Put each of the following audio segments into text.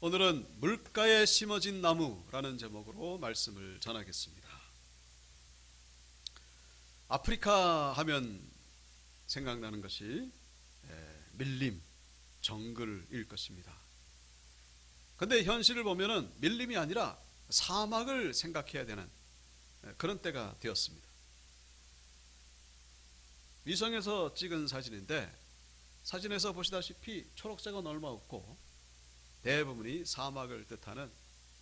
오늘은 물가에 심어진 나무라는 제목으로 말씀을 전하겠습니다. 아프리카 하면 생각나는 것이 밀림, 정글일 것입니다. 그런데 현실을 보면은 밀림이 아니라 사막을 생각해야 되는 그런 때가 되었습니다. 위성에서 찍은 사진인데 사진에서 보시다시피 초록색은 얼마 없고 대부분이 사막을 뜻하는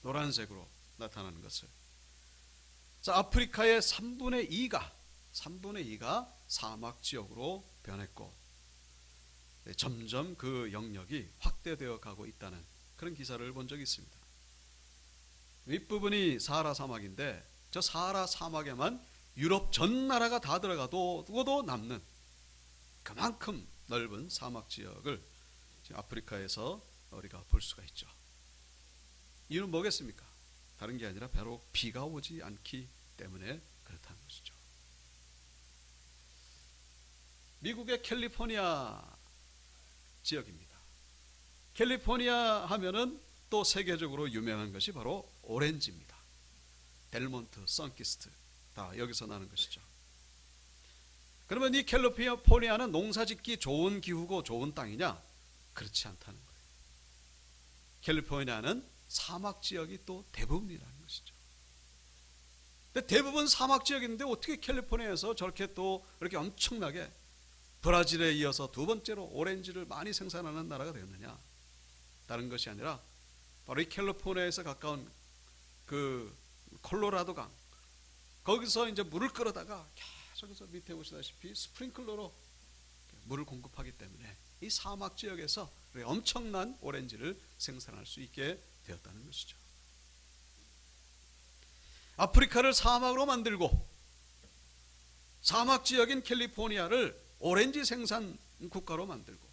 노란색으로 나타나는 것을. 자, 아프리카의 3분의 2가 사막 지역으로 변했고 점점 그 영역이 확대되어 가고 있다는 그런 기사를 본 적이 있습니다. 윗부분이 사하라 사막인데 저 사하라 사막에만 유럽 전 나라가 다 들어가도 남는 그만큼 넓은 사막 지역을 지금 아프리카에서 우리가 볼 수가 있죠. 이유는 뭐겠습니까? 다른 게 아니라 바로 비가 오지 않기 때문에 그렇다는 것이죠. 미국의 캘리포니아 지역입니다. 캘리포니아 하면은 또 세계적으로 유명한 것이 바로 오렌지입니다. 델몬트, 선키스트 다 여기서 나는 것이죠. 그러면 이 캘리포니아는 농사짓기 좋은 기후고 좋은 땅이냐? 그렇지 않다는 거예요. 캘리포니아는 사막 지역이 또 대부분이라는 것이죠. 근데 대부분 사막 지역인데 어떻게 캘리포니아에서 저렇게 또 이렇게 엄청나게 브라질에 이어서 두 번째로 오렌지를 많이 생산하는 나라가 되었느냐? 다른 것이 아니라 바로 이 캘리포니아에서 가까운 그 콜로라도 강, 거기서 이제 물을 끌어다가 계속해서 밑에 보시다시피 스프링클러로 물을 공급하기 때문에 이 사막 지역에서 엄청난 오렌지를 생산할 수 있게 되었다는 것이죠. 아프리카를 사막으로 만들고 사막 지역인 캘리포니아를 오렌지 생산 국가로 만들고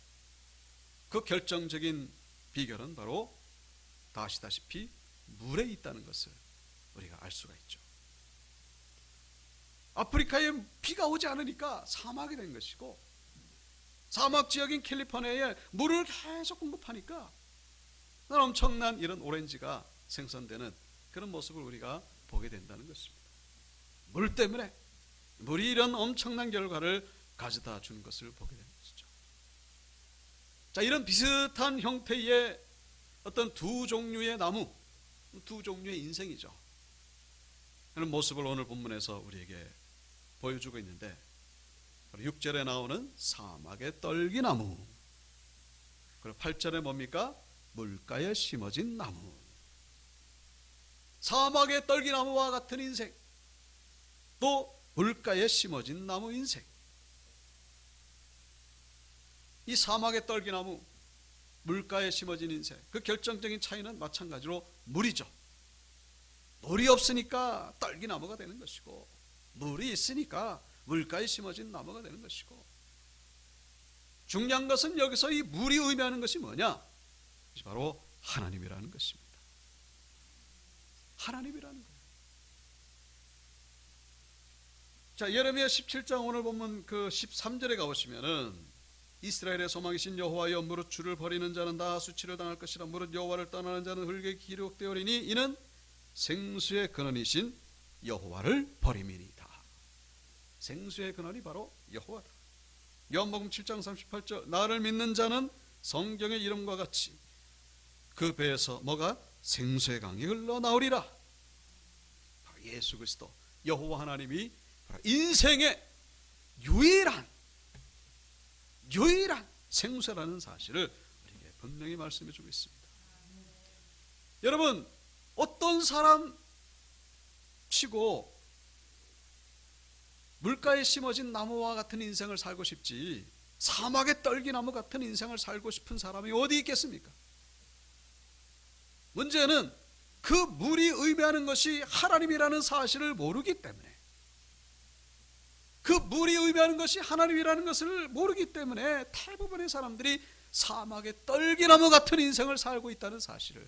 그 결정적인 비결은 바로 다 아시다시피 물에 있다는 것을 우리가 알 수가 있죠. 아프리카에 비가 오지 않으니까 사막이 된 것이고 사막 지역인 캘리포니아에 물을 계속 공급하니까 엄청난 이런 오렌지가 생산되는 그런 모습을 우리가 보게 된다는 것입니다. 물 때문에 물이 이런 엄청난 결과를 가져다 주는 것을 보게 되는 것이죠. 자, 이런 비슷한 형태의 어떤 두 종류의 나무, 두 종류의 인생이죠. 그런 모습을 오늘 본문에서 우리에게 보여주고 있는데 6절에 나오는 사막의 떨기나무, 그리고 8절에 뭡니까? 물가에 심어진 나무. 사막의 떨기나무와 같은 인생, 또 물가에 심어진 나무 인생. 이 사막의 떨기나무, 물가에 심어진 인생, 그 결정적인 차이는 마찬가지로 물이죠. 물이 없으니까 떨기나무가 되는 것이고 물이 있으니까 물가에 심어진 나무가 되는 것이고, 중요한 것은 여기서 이 물이 의미하는 것이 뭐냐? 바로 하나님이라는 것입니다. 하나님이라는 거예요. 자, 예레미야 17장 오늘 보면 그 13절에 가보시면은 이스라엘의 소망이신 여호와여, 무릇 주를 버리는 자는 다 수치를 당할 것이라. 무릇 여호와를 떠나는 자는 흙에 기록되오리니 이는 생수의 근원이신 여호와를 버림이니이다. 생수의 근원이 바로 여호와다. 요한복음 7장 38절, 나를 믿는 자는 성경의 이름과 같이 그 배에서 뭐가? 생수의 강이 흘러나오리라. 예수 그리스도 여호와 하나님이 인생의 유일한 생수라는 사실을 우리에게 분명히 말씀해 주고 있습니다. 여러분, 어떤 사람 치고 물가에 심어진 나무와 같은 인생을 살고 싶지 사막의 떨기나무 같은 인생을 살고 싶은 사람이 어디 있겠습니까? 문제는 그 물이 의미하는 것이 하나님이라는 사실을 모르기 때문에, 그 물이 의미하는 것이 하나님이라는 것을 모르기 때문에 대부분의 사람들이 사막의 떨기나무 같은 인생을 살고 있다는 사실을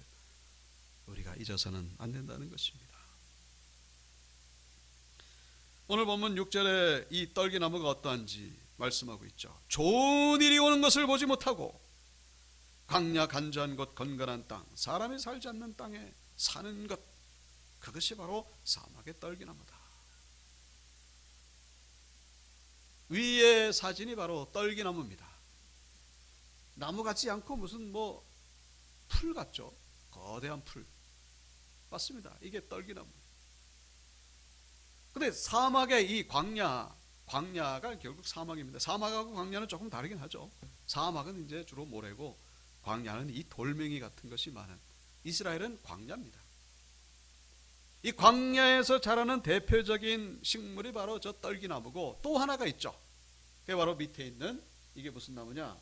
우리가 잊어서는 안 된다는 것입니다. 오늘 보면 6절에 이 떨기나무가 어떠한지 말씀하고 있죠. 좋은 일이 오는 것을 보지 못하고 광야 간주한 곳 건건한 땅, 사람이 살지 않는 땅에 사는 것, 그것이 바로 사막의 떨기나무다. 위의 사진이 바로 떨기나무입니다. 나무 같지 않고 무슨 풀 같죠? 거대한 풀. 맞습니다. 이게 떨기나무. 근데 사막의 이 광야가 결국 사막입니다. 사막하고 광야는 조금 다르긴 하죠. 사막은 이제 주로 모래고, 광야는 이 돌멩이 같은 것이 많은, 이스라엘은 광야입니다. 이 광야에서 자라는 대표적인 식물이 바로 저 떨기나무고, 또 하나가 있죠. 그게 바로 밑에 있는, 이게 무슨 나무냐?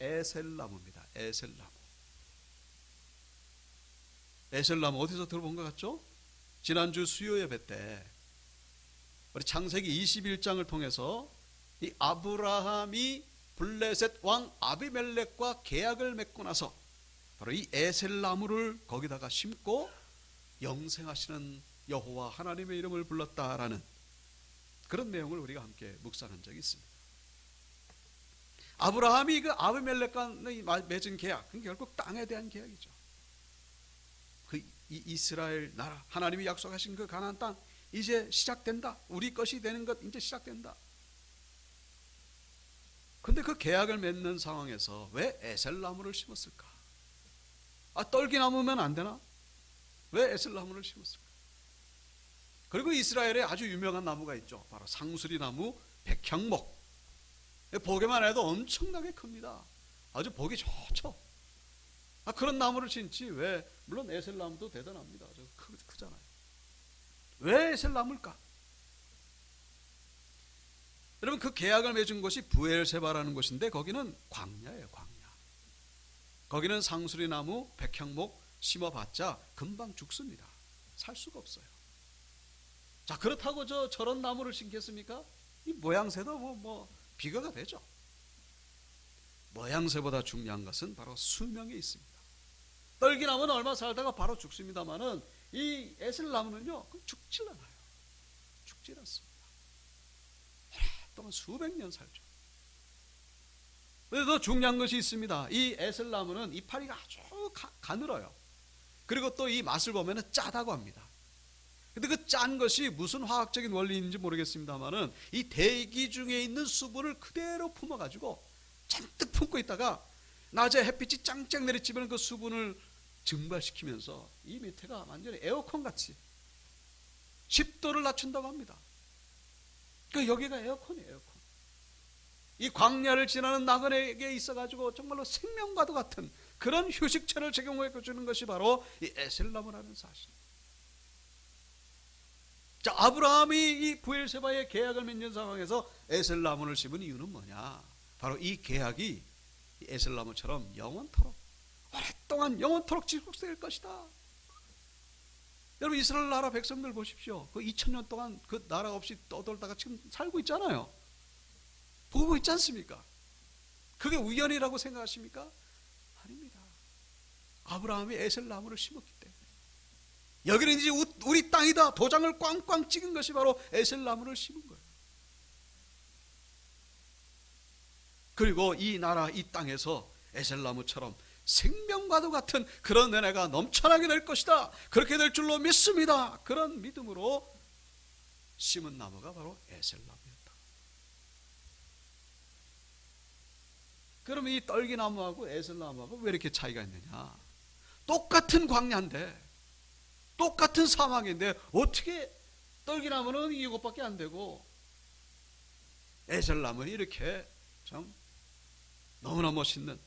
에셀나무입니다. 에셀나무. 에셀나무 어디서 들어본 것 같죠? 지난주 수요 예배 때 우리 창세기 21장을 통해서 이 아브라함이 블레셋 왕 아비멜렉과 계약을 맺고 나서 바로 이 에셀나무를 거기다가 심고 영생하시는 여호와 하나님의 이름을 불렀다라는 그런 내용을 우리가 함께 묵상한 적이 있습니다. 아브라함이 그 아비멜렉과 맺은 계약, 그건 결국 땅에 대한 계약이죠. 그 이스라엘 나라, 하나님이 약속하신 그 가나안 땅 이제 시작된다. 우리 것이 되는 것 이제 시작된다. 근데 그 계약을 맺는 상황에서 왜 에셀나무를 심었을까? 떨기나무면 안 되나? 왜 에셀나무를 심었을까? 그리고 이스라엘에 아주 유명한 나무가 있죠. 바로 상수리나무, 백향목. 보기만 해도 엄청나게 큽니다. 아주 보기 좋죠. 그런 나무를 심지 왜? 물론 에셀나무도 대단합니다. 크잖아요. 왜 에셀나무일까? 여러분, 그 계약을 맺은 곳이 부엘세바라는 곳인데 거기는 광야예요. 광야. 거기는 상수리나무, 백향목 심어봤자 금방 죽습니다. 살 수가 없어요. 자, 그렇다고 저런 나무를 심겠습니까? 이 모양새도 비교가 되죠. 모양새보다 중요한 것은 바로 수명에 있습니다. 떨기나무는 얼마 살다가 바로 죽습니다만은 이 에셀나무는요, 죽질 않아요. 죽질 않습니다. 오랫동안 수백 년 살죠. 그런데 더 중요한 것이 있습니다. 이 에셀나무는 이파리가 아주 가늘어요. 그리고 또 이 맛을 보면 짜다고 합니다. 근데 그 짠 것이 무슨 화학적인 원리인지 모르겠습니다만은 이 대기 중에 있는 수분을 그대로 품어가지고 잔뜩 품고 있다가 낮에 햇빛이 짱짱 내리치면 그 수분을 증발시키면서 이 밑에가 완전히 에어컨 같이 10도를 낮춘다고 합니다. 그러니까 여기가 에어컨이에요. 에어컨. 이 광야를 지나는 나그네에게 있어가지고 정말로 생명과도 같은 그런 휴식처를 제공해 주는 것이 바로 이 에셀나무라는 사실. 자, 아브라함이 이 부엘세바의 계약을 맺는 상황에서 에셀나무를 심은 이유는 뭐냐? 바로 이 계약이 에셀나무처럼 영원토록, 오랫동안 영원토록 지속될 것이다. 여러분, 이스라엘 나라 백성들 보십시오. 그 2000년 동안 그 나라 없이 떠돌다가 지금 살고 있잖아요. 보고 있지 않습니까? 그게 우연이라고 생각하십니까? 아닙니다. 아브라함이 에셀나무를 심었기 때문에. 여기는 이제 우리 땅이다 도장을 꽝꽝 찍은 것이 바로 에셀나무를 심은 거예요. 그리고 이 나라 이 땅에서 에셀나무처럼 생명과도 같은 그런 은혜가 넘쳐나게 될 것이다. 그렇게 될 줄로 믿습니다. 그런 믿음으로 심은 나무가 바로 에셀나무였다. 그러면 이 떨기나무하고 에셀나무하고 왜 이렇게 차이가 있느냐? 똑같은 광야인데, 똑같은 사막인데 어떻게 떨기나무는 이것밖에 안 되고 에셀나무는 이렇게 참 너무나 멋있는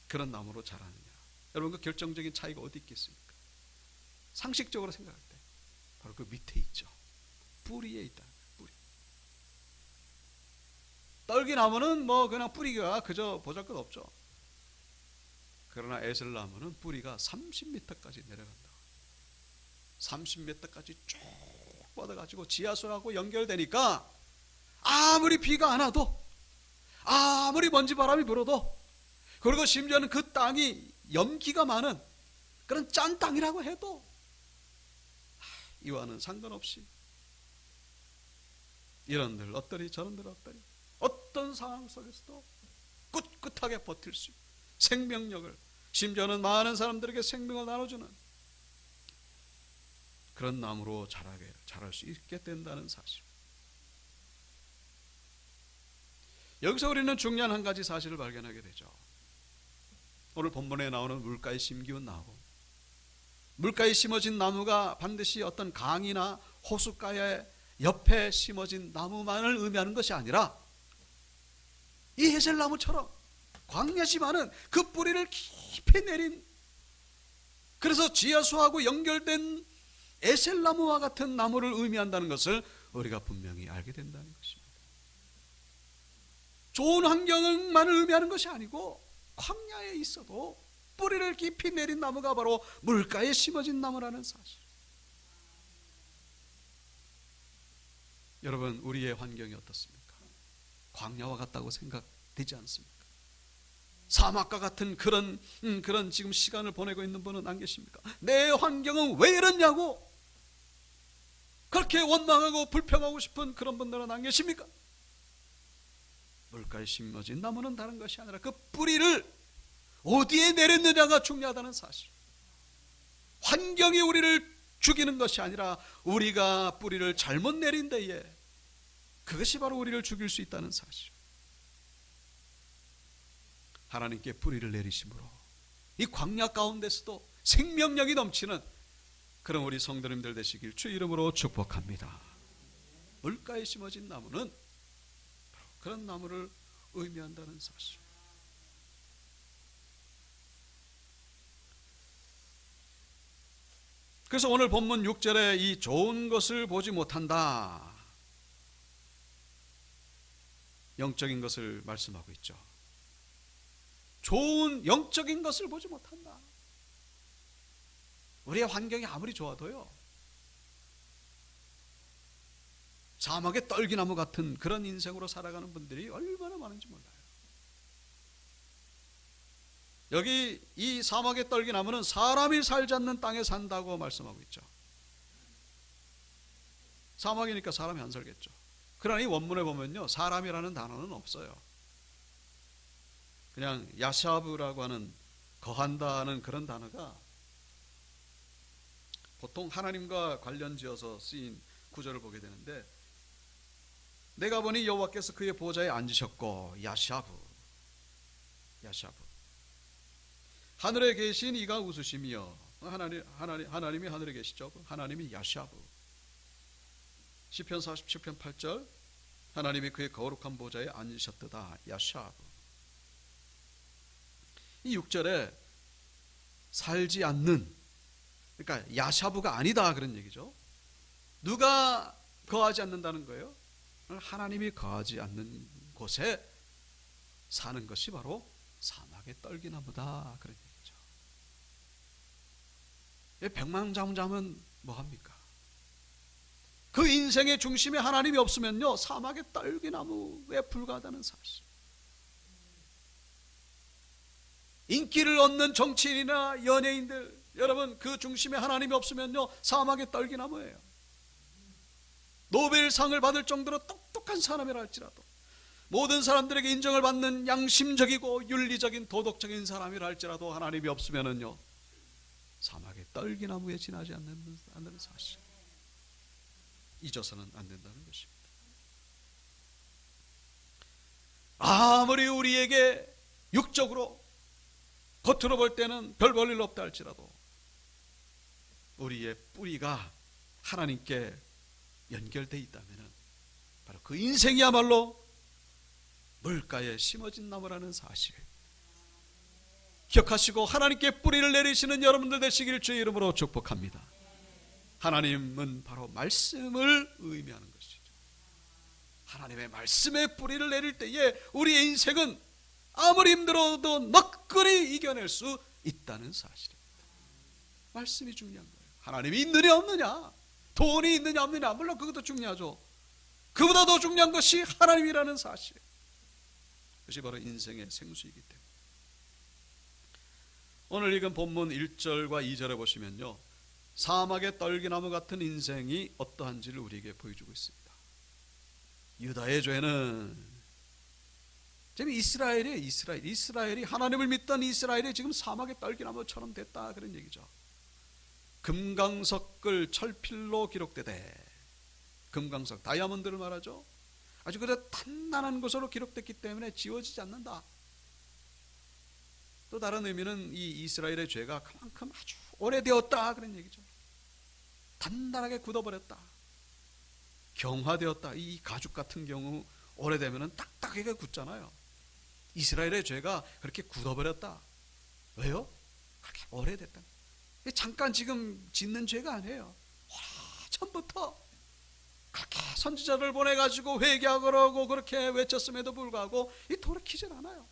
그런 나무로 자라느냐? 여러분, 그 결정적인 차이가 어디 있겠습니까? 상식적으로 생각할 때 바로 그 밑에 있죠. 뿌리에 있다. 뿌리. 떨기나무는 그냥 뿌리가 그저 보잘것없죠. 그러나 에셀나무는 뿌리가 30m까지 내려간다. 30m까지 쭉 뻗어가지고 지하수하고 연결되니까 아무리 비가 안 와도, 아무리 먼지 바람이 불어도, 그리고 심지어는 그 땅이 염기가 많은 그런 짠 땅이라고 해도 이와는 상관없이 이런들 어떠리 저런들 어떠리 어떤 상황 속에서도 꿋꿋하게 버틸 수 있는, 생명력을, 심지어는 많은 사람들에게 생명을 나눠주는 그런 나무로 자랄 수 있게 된다는 사실. 여기서 우리는 중요한 한 가지 사실을 발견하게 되죠. 오늘 본문에 나오는 물가에 심기운 나무, 물가에 심어진 나무가 반드시 어떤 강이나 호숫가의 옆에 심어진 나무만을 의미하는 것이 아니라 이 에셀나무처럼 광야지만은 그 뿌리를 깊이 내린, 그래서 지하수하고 연결된 에셀나무와 같은 나무를 의미한다는 것을 우리가 분명히 알게 된다는 것입니다. 좋은 환경만을 의미하는 것이 아니고 광야에 있어도 뿌리를 깊이 내린 나무가 바로 물가에 심어진 나무라는 사실. 여러분, 우리의 환경이 어떻습니까? 광야와 같다고 생각되지 않습니까? 사막과 같은 그런 지금 시간을 보내고 있는 분은 안 계십니까? 내 환경은 왜 이러냐고 그렇게 원망하고 불평하고 싶은 그런 분들은 안 계십니까? 물가에 심어진 나무는 다른 것이 아니라 그 뿌리를 어디에 내렸느냐가 중요하다는 사실. 환경이 우리를 죽이는 것이 아니라 우리가 뿌리를 잘못 내린 데에 그것이 바로 우리를 죽일 수 있다는 사실. 하나님께 뿌리를 내리심으로 이 광야 가운데서도 생명력이 넘치는 그런 우리 성도님들 되시길 주 이름으로 축복합니다. 물가에 심어진 나무는 그런 나무를 의미한다는 사실. 그래서 오늘 본문 6절에 이 좋은 것을 보지 못한다, 영적인 것을 말씀하고 있죠. 좋은 영적인 것을 보지 못한다. 우리의 환경이 아무리 좋아도요, 사막의 떨기나무 같은 그런 인생으로 살아가는 분들이 얼마나 많은지 몰라요. 여기 이 사막의 떨기나무는 사람이 살지 않는 땅에 산다고 말씀하고 있죠. 사막이니까 사람이 안 살겠죠. 그러나 이 원문에 보면요, 사람이라는 단어는 없어요. 그냥 야샤브라고 하는 거한다는 그런 단어가 보통 하나님과 관련지어서 쓰인 구절을 보게 되는데, 내가 보니 여호와께서 그의 보좌에 앉으셨고 야샤브, 하늘에 계신 이가 웃으시며, 하나님이 하늘에 계시죠. 하나님이 야샤브. 시편 47편 8절, 하나님이 그의 거룩한 보좌에 앉으셨도다. 야샤브. 이 6절에 살지 않는, 그러니까 야샤브가 아니다 그런 얘기죠. 누가 거하지 않는다는 거예요? 하나님이 거하지 않는 곳에 사는 것이 바로 사막의 떨기나무다 그런 얘기죠. 백만장자면 뭐합니까? 그 인생의 중심에 하나님이 없으면요, 사막의 떨기나무에 불과하다는 사실. 인기를 얻는 정치인이나 연예인들, 여러분 그 중심에 하나님이 없으면요, 사막의 떨기나무예요. 노벨상을 받을 정도로 똑똑한 사람이라 할지라도, 모든 사람들에게 인정을 받는 양심적이고 윤리적인 도덕적인 사람이라 할지라도 하나님이 없으면은요, 사막의 떨기나무에 지나지 않는 사실, 잊어서는 안 된다는 것입니다. 아무리 우리에게 육적으로 겉으로 볼 때는 별 볼 일 없다 할지라도 우리의 뿌리가 하나님께 연결되어 있다면 바로 그 인생이야말로 물가에 심어진 나무라는 사실 기억하시고 하나님께 뿌리를 내리시는 여러분들 되시길 주의 이름으로 축복합니다. 하나님은 바로 말씀을 의미하는 것이죠. 하나님의 말씀에 뿌리를 내릴 때에 우리의 인생은 아무리 힘들어도 너끈히 이겨낼 수 있다는 사실입니다. 말씀이 중요한 거예요. 하나님이 있느냐 없느냐, 돈이 있느냐 없느냐, 물론 그것도 중요하죠. 그보다 더 중요한 것이 하나님이라는 사실, 그것이 바로 인생의 생수이기 때문에 오늘 읽은 본문 1절과 2절에 보시면요, 사막의 떨기나무 같은 인생이 어떠한지를 우리에게 보여주고 있습니다. 유다의 죄는 지금 이스라엘이 하나님을 믿던 이스라엘이 지금 사막의 떨기나무처럼 됐다, 그런 얘기죠. 금강석을 철필로 기록되되, 금강석 다이아몬드를 말하죠. 아주 그래 단단한 것으로 기록됐기 때문에 지워지지 않는다. 또 다른 의미는 이 이스라엘의 죄가 그만큼 아주 오래되었다, 그런 얘기죠. 단단하게 굳어버렸다, 경화되었다. 이 가죽 같은 경우 오래되면 딱딱하게 굳잖아요. 이스라엘의 죄가 그렇게 굳어버렸다. 왜요? 그렇게 오래됐다. 잠깐 지금 짓는 죄가 아니에요. 오래전부터 그렇게 선지자를 보내가지고 회개하고 그렇게 외쳤음에도 불구하고 이 돌이키질 않아요.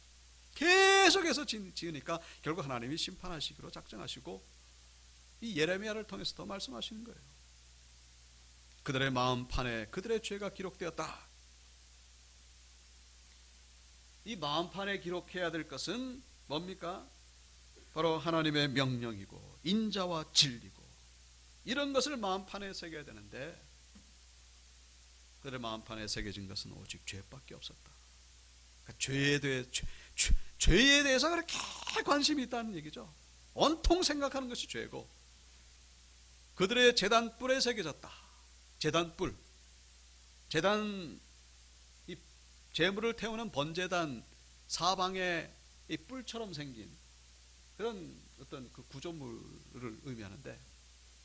계속해서 지으니까 결국 하나님이 심판하시기로 작정하시고 이 예레미야를 통해서 더 말씀하시는 거예요. 그들의 마음판에 그들의 죄가 기록되었다. 이 마음판에 기록해야 될 것은 뭡니까? 바로 하나님의 명령이고 인자와 진리고 이런 것을 마음판에 새겨야 되는데, 그들의 마음판에 새겨진 것은 오직 죄밖에 없었다. 그러니까 죄에 대해서 그렇게 관심이 있다는 얘기죠. 온통 생각하는 것이 죄고, 그들의 제단뿔에 새겨졌다. 제단뿔, 이 제물을 태우는 번제단 사방에 이 뿔처럼 생긴 그런 어떤 그 구조물을 의미하는데,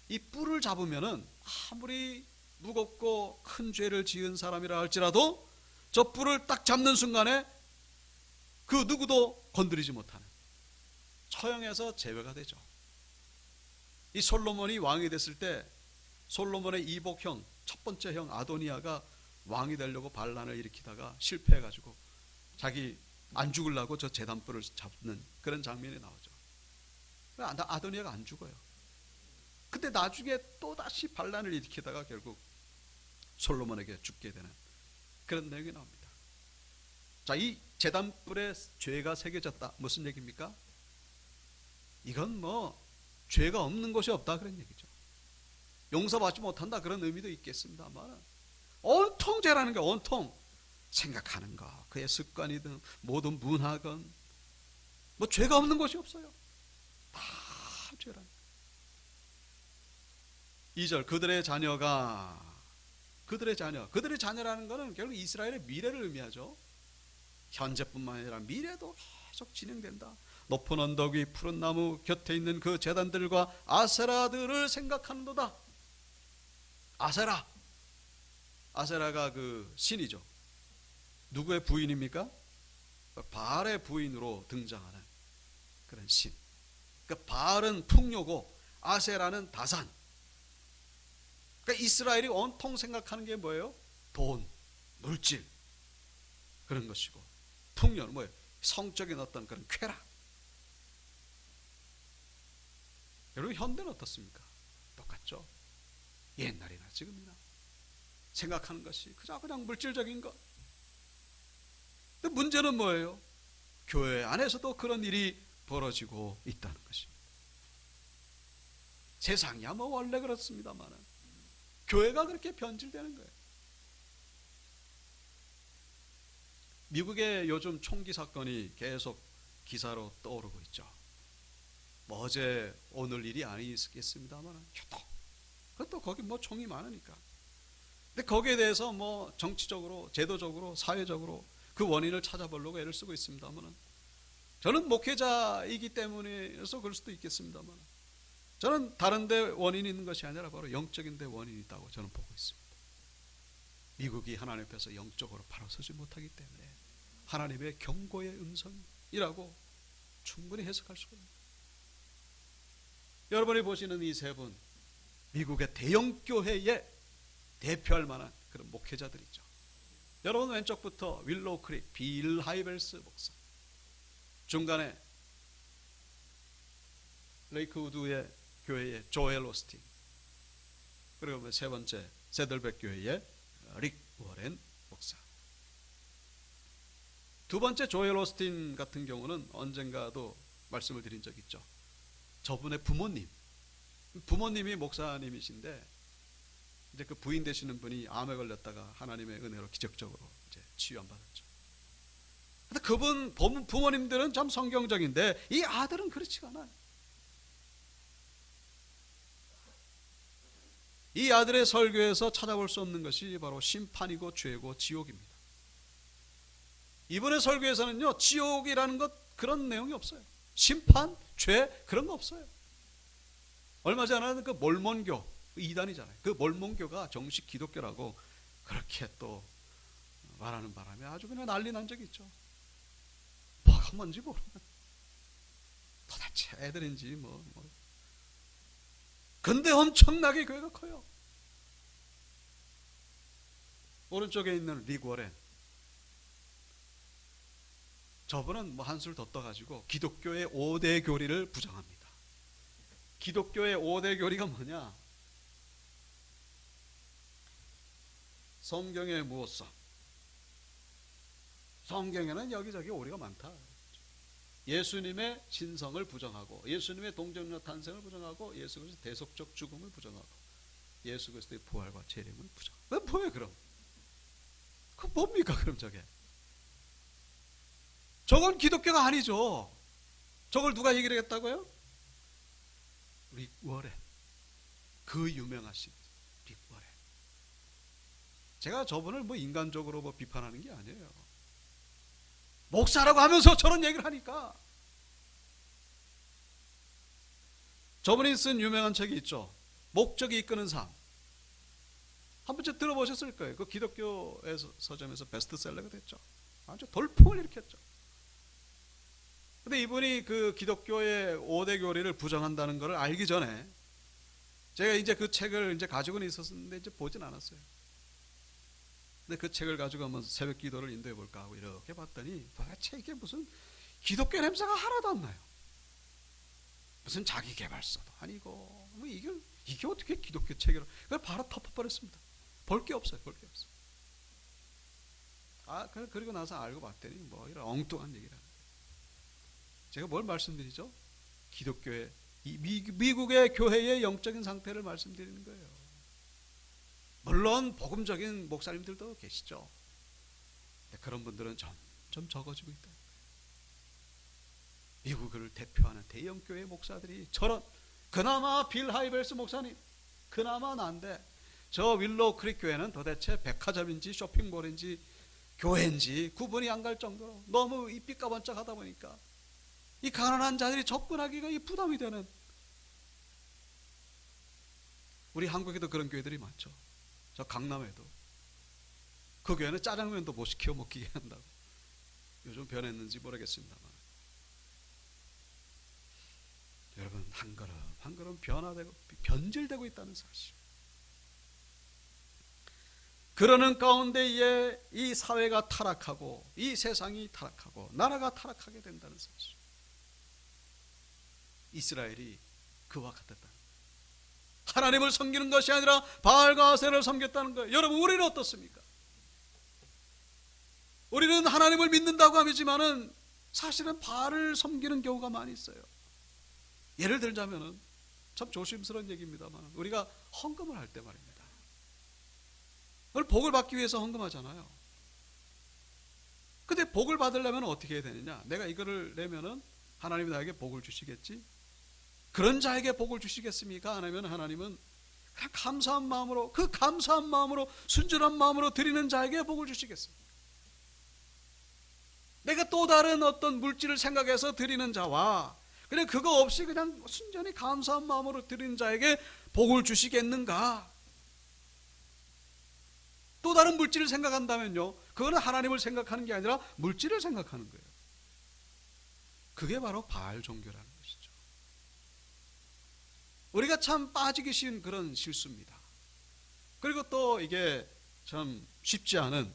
이 뿔을 잡으면은 아무리 무겁고 큰 죄를 지은 사람이라 할지라도 저 뿔을 딱 잡는 순간에 그 누구도 건드리지 못하는, 처형해서 제외가 되죠. 이 솔로몬이 왕이 됐을 때 솔로몬의 이복형 첫 번째 형 아도니아가 왕이 되려고 반란을 일으키다가 실패해가지고 자기 안 죽으려고 저 제단뿔을 잡는 그런 장면이 나오죠. 아도니아가 안 죽어요. 근데 나중에 또다시 반란을 일으키다가 결국 솔로몬에게 죽게 되는 그런 내용이 나옵니다. 자, 이 제단뿔에 죄가 새겨졌다. 무슨 얘기입니까? 이건 뭐 죄가 없는 곳이 없다, 그런 얘기죠. 용서받지 못한다, 그런 의미도 있겠습니다만, 온통 죄라는 게 온통 생각하는 거, 그의 습관이든 모든 문화건 뭐 죄가 없는 곳이 없어요. 다 죄라는 거예요. 2절 그들의 자녀라는 것은 결국 이스라엘의 미래를 의미하죠. 현재뿐만 아니라 미래도 계속 진행된다. 높은 언덕 위 푸른 나무 곁에 있는 그 제단들과 아세라들을 생각하는도다. 아세라가 그 신이죠. 누구의 부인입니까? 바알의 부인으로 등장하는 그런 신. 그러니까 바알은 풍요고 아세라는 다산. 그러니까 이스라엘이 온통 생각하는 게 뭐예요? 돈, 물질, 그런 것이고, 풍요는 뭐예요? 성적인 어떤 그런 쾌락. 여러분, 현대는 어떻습니까? 똑같죠? 옛날이나 지금이나 생각하는 것이 그냥 물질적인 것. 근데 문제는 뭐예요? 교회 안에서도 그런 일이 벌어지고 있다는 것입니다. 세상이야 뭐 원래 그렇습니다만 교회가 그렇게 변질되는 거예요. 미국의 요즘 총기 사건이 계속 기사로 떠오르고 있죠. 뭐 어제 오늘 일이 아니겠습니다만 그것도 거기 뭐 총이 많으니까. 근데 거기에 대해서 뭐 정치적으로, 제도적으로, 사회적으로 그 원인을 찾아보려고 애를 쓰고 있습니다만, 저는 목회자이기 때문에서 그럴 수도 있겠습니다만, 저는 다른 데 원인이 있는 것이 아니라 바로 영적인 데 원인이 있다고 저는 보고 있습니다. 미국이 하나님 앞에서 영적으로 바로 서지 못하기 때문에 하나님의 경고의 음성이라고 충분히 해석할 수가 있습니다. 여러분이 보시는 이 세 분, 미국의 대형 교회에 대표할 만한 그런 목회자들이죠. 여러분 왼쪽부터 윌로우 크릭 빌 하이벨스 목사, 중간에 레이크우드의 교회의 조엘 오스틴, 그리고 세 번째 세들백 교회의 릭 워렌 목사. 두 번째 조엘 오스틴 같은 경우는 언젠가도 말씀을 드린 적이 있죠. 저분의 부모님이 목사님이신데, 이제 그 부인 되시는 분이 암에 걸렸다가 하나님의 은혜로 기적적으로 이제 치유 안 받았죠. 근데 그분 부모님들은 참 성경적인데 이 아들은 그렇지가 않아요. 이 아들의 설교에서 찾아볼 수 없는 것이 바로 심판이고 죄고 지옥입니다. 이번의 설교에서는요, 지옥이라는 것 그런 내용이 없어요. 심판, 죄 그런 거 없어요. 얼마 전에 그 몰몬교 이단이잖아요. 그 몰몬교가 정식 기독교라고 그렇게 또 말하는 바람에 아주 그냥 난리 난 적이 있죠. 뭐가 뭔지 모르는, 도대체 애들인지 뭐. 근데 엄청나게 교회가 커요. 오른쪽에 있는 리고렌, 저분은 뭐 한술 더 떠가지고 기독교의 5대 교리를 부정합니다. 기독교의 5대 교리가 뭐냐? 성경의 무엇성. 성경에는 여기저기 오리가 많다. 예수님의 신성을 부정하고, 예수님의 동정녀 탄생을 부정하고, 예수 그리스도의 대속적 죽음을 부정하고, 예수 그리스도의 부활과 재림을 부정하고. 뭐예요 그럼? 그 뭡니까 그럼 저게? 저건 기독교가 아니죠. 저걸 누가 얘기를 했다고요? 릭 워렌, 그 유명하신 릭 워렌. 제가 저분을 뭐 인간적으로 뭐 비판하는 게 아니에요. 목사라고 하면서 저런 얘기를 하니까. 저분이 쓴 유명한 책이 있죠. 목적이 이끄는 삶. 한 번쯤 들어보셨을 거예요. 그 기독교 서점에서 베스트셀러가 됐죠. 아주 돌풍을 일으켰죠. 근데 이분이 그 기독교의 5대 교리를 부정한다는 것을 알기 전에 제가 이제 그 책을 이제 가지고는 있었는데 이제 보진 않았어요. 근데 그 책을 가지고 한번 새벽 기도를 인도해 볼까 하고 이렇게 봤더니 도대체 이게 무슨 기독교 냄새가 하나도 안 나요. 무슨 자기 개발서도 아니고 뭐 이게 어떻게 기독교 책이라? 그걸 바로 덮어버렸습니다. 볼 게 없어요, 볼 게 없어요. 아, 그리고 나서 알고 봤더니 뭐 이런 엉뚱한 얘기를. 제가 뭘 말씀드리죠? 기독교의 미국의 교회의 영적인 상태를 말씀드리는 거예요. 물론 복음적인 목사님들도 계시죠. 근데 그런 분들은 점점 적어지고 있다. 미국을 대표하는 대형 교회 목사들이 저런, 그나마 빌 하이벨스 목사님, 그나마 난데 저 윌로우 크릭 교회는 도대체 백화점인지 쇼핑몰인지 교회인지 구분이 안 갈 정도로 너무 이 삐까번쩍하다 보니까 이 가난한 자들이 접근하기가 이 부담이 되는. 우리 한국에도 그런 교회들이 많죠. 저 강남에도 그 교회는 짜장면도 못 시켜 먹게 한다고. 요즘 변했는지 모르겠습니다만 여러분, 한 걸음 한 걸음 변화되고 변질되고 있다는 사실. 그러는 가운데에 이 사회가 타락하고 이 세상이 타락하고 나라가 타락하게 된다는 사실. 이스라엘이 그와 같았다. 하나님을 섬기는 것이 아니라 바알과 아세라를 섬겼다는 거예요. 여러분, 우리는 어떻습니까? 우리는 하나님을 믿는다고 하지만은 사실은 바알을 섬기는 경우가 많이 있어요. 예를 들자면은 참 조심스러운 얘기입니다만 우리가 헌금을 할 때 말입니다. 그걸 복을 받기 위해서 헌금하잖아요. 근데 복을 받으려면 어떻게 해야 되느냐? 내가 이거를 내면은 하나님이 나에게 복을 주시겠지? 그런 자에게 복을 주시겠습니까? 아니면 하나님은 그냥 감사한 마음으로, 그 감사한 마음으로, 순전한 마음으로 드리는 자에게 복을 주시겠습니까? 내가 또 다른 어떤 물질을 생각해서 드리는 자와 그냥 그거 없이 그냥 순전히 감사한 마음으로 드리는 자에게 복을 주시겠는가? 또 다른 물질을 생각한다면요, 그거는 하나님을 생각하는 게 아니라 물질을 생각하는 거예요. 그게 바로 바알 종교라는 것이죠. 우리가 참 빠지기 쉬운 그런 실수입니다. 그리고 또 이게 참 쉽지 않은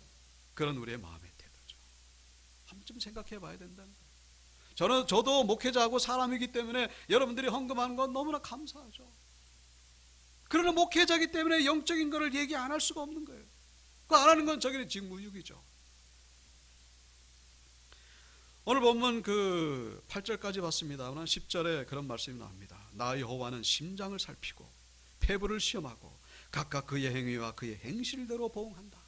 그런 우리의 마음의 태도죠. 한 번쯤 생각해 봐야 된다는 거예요. 저도 목회자하고 사람이기 때문에 여러분들이 헌금하는 건 너무나 감사하죠. 그러나 목회자이기 때문에 영적인 것을 얘기 안 할 수가 없는 거예요. 그거 안 하는 건 저기는 직무유기죠. 오늘 본문 그 8절까지 봤습니다만 10절에 그런 말씀이 나옵니다. 나 여호와는 심장을 살피고 폐부를 시험하고 각각 그의 행위와 그의 행실대로 보응한다.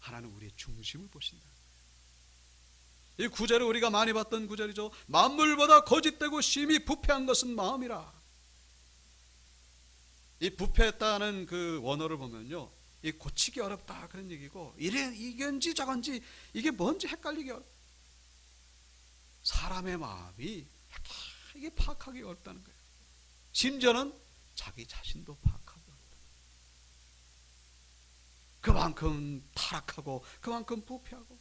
하나님 우리의 중심을 보신다. 이 구절을 우리가 많이 봤던 구절이죠. 만물보다 거짓되고 심히 부패한 것은 마음이라. 이 부패했다는 그 원어를 보면요, 이 고치기 어렵다 그런 얘기고, 이건지 저건지 이게 뭔지 헷갈리기 어렵다. 사람의 마음이 이게 파악하기 어렵다는 거예요. 심지어는 자기 자신도 파악하기 어렵다. 그만큼 타락하고 그만큼 부패하고.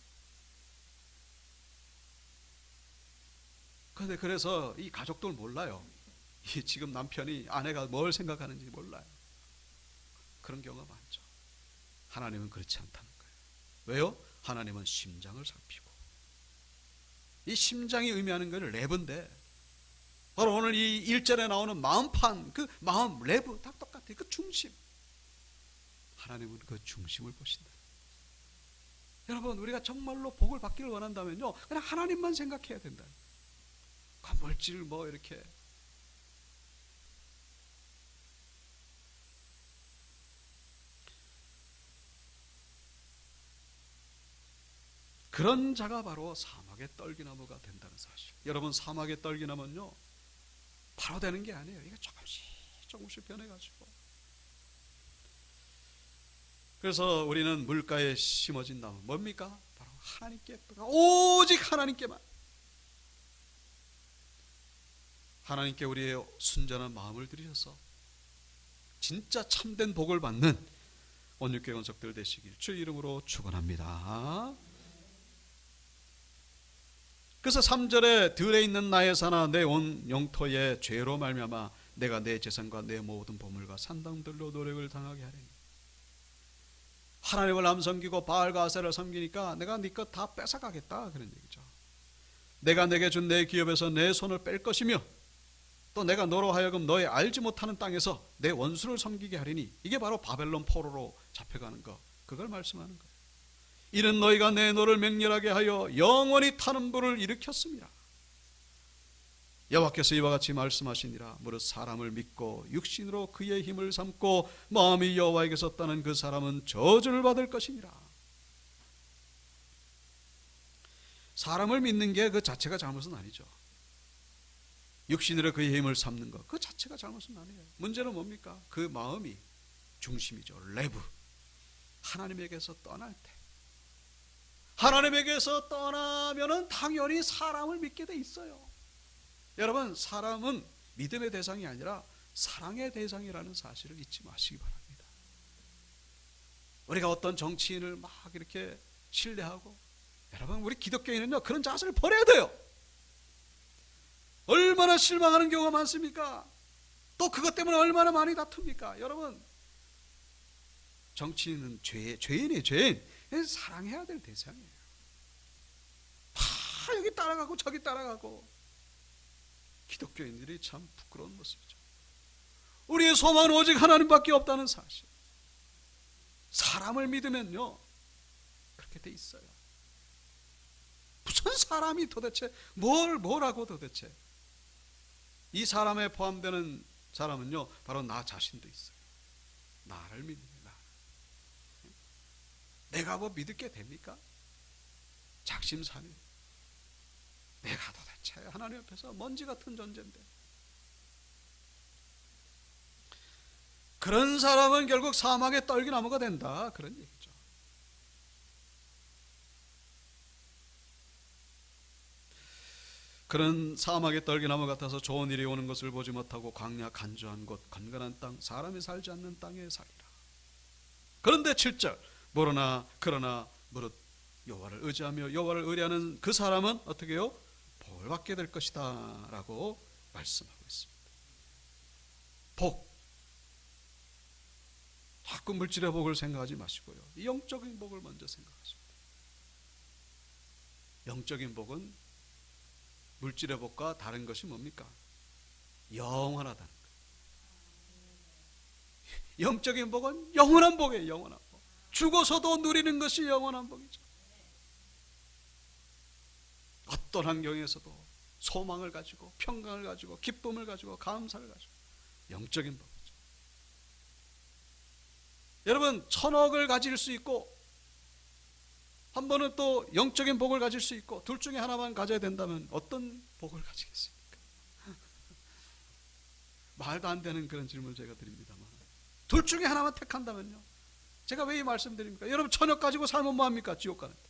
그런데 그래서 이 가족들 몰라요. 이 지금 남편이 아내가 뭘 생각하는지 몰라요. 그런 경우가 많죠. 하나님은 그렇지 않다는 거예요. 왜요? 하나님은 심장을 살피고, 이 심장이 의미하는 것은 레브인데, 바로 오늘 이 1절에 나오는 마음판, 그 마음 레브 다 똑같아요. 그 중심, 하나님은 그 중심을 보신다. 여러분, 우리가 정말로 복을 받기를 원한다면요, 그냥 하나님만 생각해야 된다. 그 물질 뭐 이렇게 그런 자가 바로 사막의 떨기나무가 된다는 사실. 여러분, 사막의 떨기나무는요 바로 되는 게 아니에요. 이게 조금씩 변해가지고. 그래서 우리는 물가에 심어진 나무 뭡니까? 바로 하나님께, 오직 하나님께만, 하나님께 우리의 순전한 마음을 들이셔서 진짜 참된 복을 받는 온육교 건석들 되시길 주 이름으로 축원합니다. 그래서 3절에 들에 있는 나의 산아 내 온 영토의 죄로 말미암아 내가 내 재산과 내 모든 보물과 산당들로 노력을 당하게 하리니. 하나님을 안 섬기고 바알과 아세라를 섬기니까 내가 네 것 다 뺏어가겠다 그런 얘기죠. 내가 내게 준 내 기업에서 내 손을 뺄 것이며 또 내가 너로 하여금 너의 알지 못하는 땅에서 내 원수를 섬기게 하리니. 이게 바로 바벨론 포로로 잡혀가는 거, 그걸 말씀하는 거예요. 이는 너희가 내 노를 맹렬하게 하여 영원히 타는 불을 일으켰습니다. 여호와께서 이와 같이 말씀하시니라. 무릇 사람을 믿고 육신으로 그의 힘을 삼고 마음이 여호와에게서 떠난 그 사람은 저주를 받을 것이니라. 사람을 믿는 게 그 자체가 잘못은 아니죠. 육신으로 그의 힘을 삼는 것, 그 자체가 잘못은 아니에요. 문제는 뭡니까? 그 마음이 중심이죠. 레브. 하나님에게서 떠날 때, 하나님에게서 떠나면은 당연히 사람을 믿게 돼 있어요. 여러분, 사람은 믿음의 대상이 아니라 사랑의 대상이라는 사실을 잊지 마시기 바랍니다. 우리가 어떤 정치인을 막 이렇게 신뢰하고, 여러분, 우리 기독교인은요 그런 자세를 버려야 돼요. 얼마나 실망하는 경우가 많습니까? 또 그것 때문에 얼마나 많이 다툽니까? 여러분, 정치인은 죄인이에요. 죄인. 사랑해야 될 대상이에요. 다 여기 따라가고 저기 따라가고. 기독교인들이 참 부끄러운 모습이죠. 우리의 소망은 오직 하나님밖에 없다는 사실. 사람을 믿으면요 그렇게 돼 있어요. 무슨 사람이 도대체 뭐라고 도대체. 이 사람에 포함되는 사람은요 바로 나 자신도 있어요. 나를 믿는 나. 내가 뭐 믿을 게 됩니까? 작심삼일. 내가 도대체 하나님 앞에서 먼지 같은 존재인데. 그런 사람은 결국 사막의 떨기나무가 된다, 그런 얘기죠. 그런 사막의 떨기나무 같아서 좋은 일이 오는 것을 보지 못하고 광야 간주한 곳 건건한 땅 사람이 살지 않는 땅에 살리라. 그런데 7절 그러나 무릇 여호와를 의지하며 여호와를 의뢰하는 그 사람은 어떻게 해요? 복을 받게 될 것이다 라고 말씀하고 있습니다. 복, 자꾸 물질의 복을 생각하지 마시고요, 이 영적인 복을 먼저 생각하십니다. 영적인 복은 물질의 복과 다른 것이 뭡니까? 영원하다는 거예요. 영적인 복은 영원한 복이에요. 영원한 복. 죽어서도 누리는 것이 영원한 복이죠. 어떤 환경에서도 소망을 가지고 평강을 가지고 기쁨을 가지고 감사를 가지고, 영적인 복이죠. 여러분, 1000억을 가질 수 있고 한 번은 또 영적인 복을 가질 수 있고 둘 중에 하나만 가져야 된다면 어떤 복을 가지겠습니까? 말도 안 되는 그런 질문을 제가 드립니다만, 둘 중에 하나만 택한다면요, 제가 왜 이 말씀드립니까? 여러분, 1,000억 가지고 살면 뭐합니까? 지옥 가는데.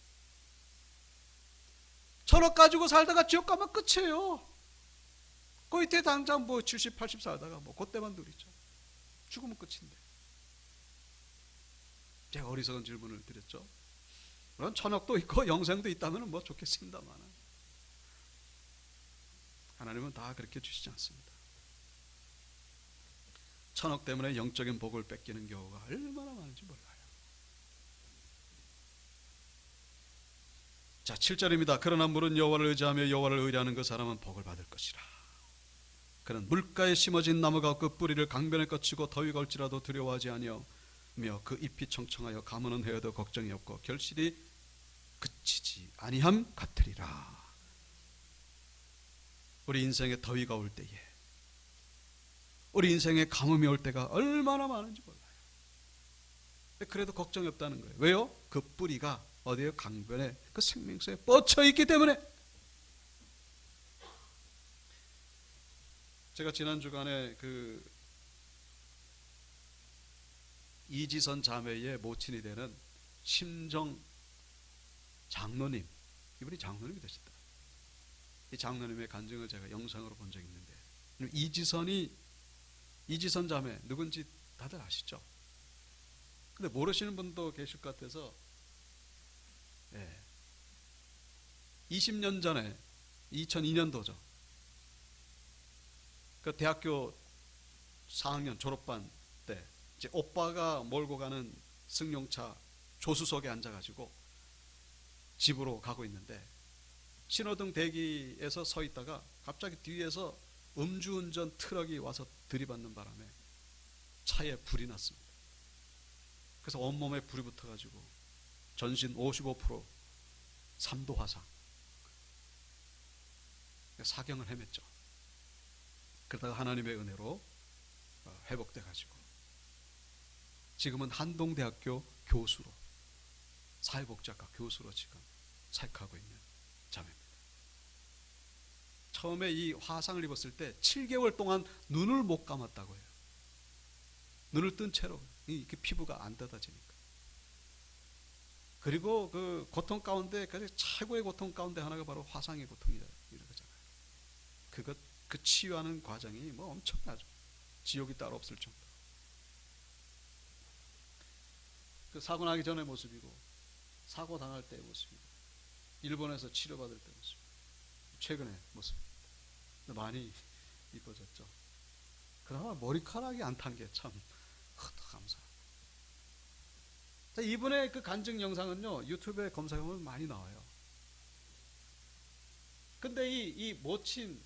1,000억 가지고 살다가 지옥 가면 끝이에요. 그 이때 당장 뭐 70, 80 살다가 뭐 그때만 누리죠. 죽으면 끝인데. 제가 어리석은 질문을 드렸죠. 물론 1,000억도 있고 영생도 있다면 뭐 좋겠습니다만, 하나님은 다 그렇게 주시지 않습니다. 1,000억 때문에 영적인 복을 뺏기는 경우가 얼마나 많은지 몰라요. 자, 7절입니다. 그러나 물은 여호와를 의지하며 여호와를 의뢰하는 그 사람은 복을 받을 것이라. 그는 물가에 심어진 나무가 그 뿌리를 강변에 거치고 더위가 올지라도 두려워하지 아니하며 그 잎이 청청하여 가무는 헤어도 걱정이 없고 결실이 그치지 아니함 같으리라. 우리 인생에 더위가 올 때에, 우리 인생에 가뭄이 올 때가 얼마나 많은지 몰라요. 그래도 걱정이 없다는 거예요. 왜요? 그 뿌리가 어디에? 강변에 그 생명수에 뻗쳐 있기 때문에. 제가 지난 주간에 그 이지선 자매의 모친이 되는 심정 장로님, 이분이 장로님이 되셨다. 이 장로님의 간증을 제가 영상으로 본 적이 있는데, 이지선 자매 누군지 다들 아시죠? 근데 모르시는 분도 계실 것 같아서, 20년 전에 2002년도죠. 그 대학교 4학년 졸업반 때 이제 오빠가 몰고 가는 승용차 조수석에 앉아가지고 집으로 가고 있는데, 신호등 대기에서 서 있다가 갑자기 뒤에서 음주운전 트럭이 와서 들이받는 바람에 차에 불이 났습니다. 그래서 온몸에 불이 붙어가지고 전신 55% 3도 화상, 사경을 헤맸죠. 그러다가 하나님의 은혜로 회복돼가지고 지금은 한동대학교 교수로, 사회복지학과 교수로 지금 사역하고 있는 자매입니다. 처음에 이 화상을 입었을 때 7개월 동안 눈을 못 감았다고 해요. 눈을 뜬 채로 이 피부가 안 뜯어지니까. 그리고 그 고통 가운데, 최고의 고통 가운데 하나가 바로 화상의 고통이라는 거잖아요. 그 치유하는 과정이 뭐 엄청나죠. 지옥이 따로 없을 정도. 그 사고 나기 전의 모습이고, 사고 당할 때의 모습이고, 일본에서 치료받을 때 모습, 최근의 모습입니다. 많이 이뻐졌죠. 그나마 머리카락이 안 탄 게 참 감사합니다. 이분의 그 간증 영상은요, 유튜브에 검색하면 많이 나와요. 근데 이 모친,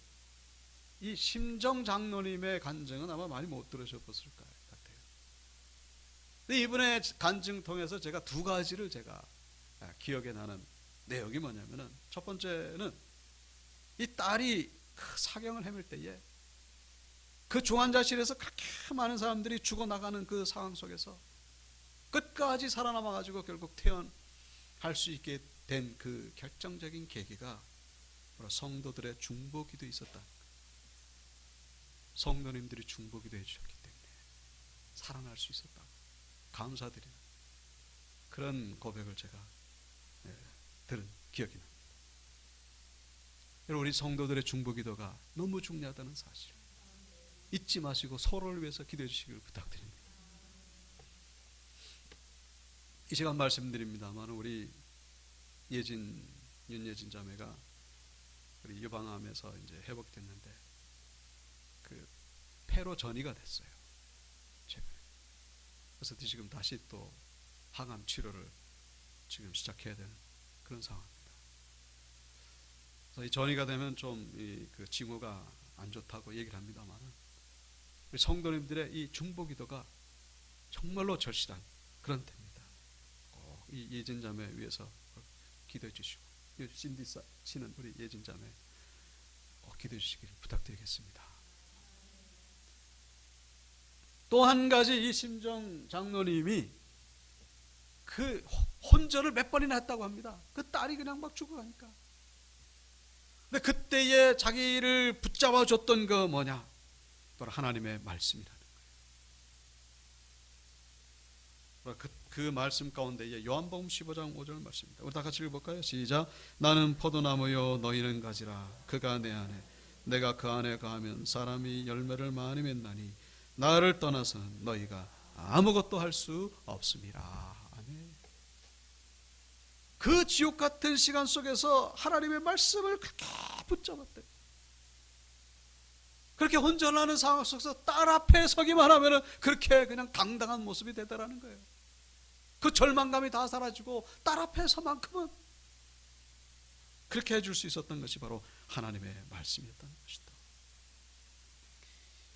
이 심정 장로님의 간증은 아마 많이 못 들으셨을 것 같아요. 근데 이분의 간증 통해서 제가 두 가지를 제가 기억에 나는 내용이 뭐냐면은, 첫 번째는 이 딸이 그 사경을 헤맬 때에 그 중환자실에서 그렇게 많은 사람들이 죽어나가는 그 상황 속에서 끝까지 살아남아가지고 결국 퇴원할 수 있게 된 그 결정적인 계기가 바로 성도들의 중보기도에 있었다. 성도님들이 중보기도 해주셨기 때문에 살아날 수 있었다. 감사드리는 그런 고백을 제가 들은 기억이 납니다. 우리 성도들의 중보기도가 너무 중요하다는 사실 잊지 마시고 서로를 위해서 기도해 주시기를 부탁드립니다. 이 시간 말씀드립니다만, 우리 윤예진 자매가 우리 유방암에서 이제 회복됐는데 그 폐로 전이가 됐어요. 최근에. 그래서 지금 다시 또 항암 치료를 지금 시작해야 되는 그런 상황입니다. 그래서 이 전이가 되면 좀 그 징후가 안 좋다고 얘기를 합니다만, 우리 성도님들의 이 중보기도가 정말로 절실한 그런 때입니다. 꼭 이 예진 자매 위해서 기도해 주시고, 신디 씨는 우리 예진 자매 꼭 기도해 주시기를 부탁드리겠습니다. 또 한 가지, 이 심정 장로님이 그 혼전을 몇 번이나 했다고 합니다. 그 딸이 그냥 막 죽어가니까. 근데 그때에 자기를 붙잡아 줬던 그 뭐냐? 바로 하나님의 말씀이라는 거예요. 그 말씀 가운데 요한복음 15장 5절 말씀입니다. 우리 다 같이 읽어볼까요? 시작. 나는 포도나무요 너희는 가지라. 그가 내 안에 내가 그 안에 거하면 사람이 열매를 많이 맺나니 나를 떠나서 너희가 아무것도 할 수 없음이라. 아멘. 그 지옥 같은 시간 속에서 하나님의 말씀을 그렇게 붙잡았대. 그렇게 혼전하는 상황 속에서 딸 앞에 서기만 하면은 그렇게 그냥 당당한 모습이 되더라는 거예요. 그 절망감이 다 사라지고 딸 앞에 서만큼은 그렇게 해줄 수 있었던 것이 바로 하나님의 말씀이었던 것이다.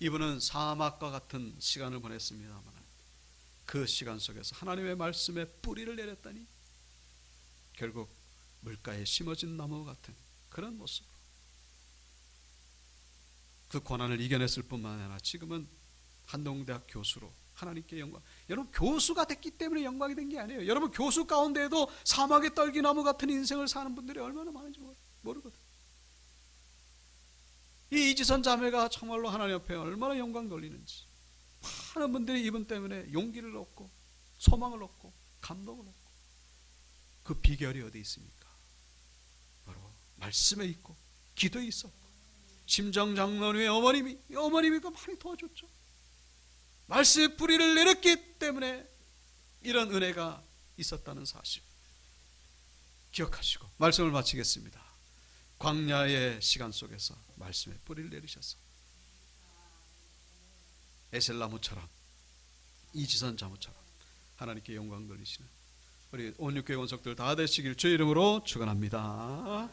이분은 사막과 같은 시간을 보냈습니다만 그 시간 속에서 하나님의 말씀에 뿌리를 내렸더니 결국 물가에 심어진 나무 같은 그런 모습으로 그 고난을 이겨냈을 뿐만 아니라 지금은 한동대학 교수로 하나님께 영광. 여러분 교수가 됐기 때문에 영광이 된 게 아니에요. 여러분 교수 가운데에도 사막의 떨기나무 같은 인생을 사는 분들이 얼마나 많은지 모르거든. 이 이지선 자매가 정말로 하나님 앞에 얼마나 영광 돌리는지 많은 분들이 이분 때문에 용기를 얻고 소망을 얻고 감동을 얻고 그 비결이 어디 있습니까? 바로 말씀에 있고 기도에 있었고 심정장로의 어머님이 그 많이 도와줬죠. 말씀의 뿌리를 내렸기 때문에 이런 은혜가 있었다는 사실 기억하시고 말씀을 마치겠습니다. 광야의 시간 속에서 말씀의 뿌리를 내리셔서 에셀나무처럼 이지선 자무처럼 하나님께 영광 돌리시는 우리 온육교회 원석들 다 되시길 주의 이름으로 축원합니다.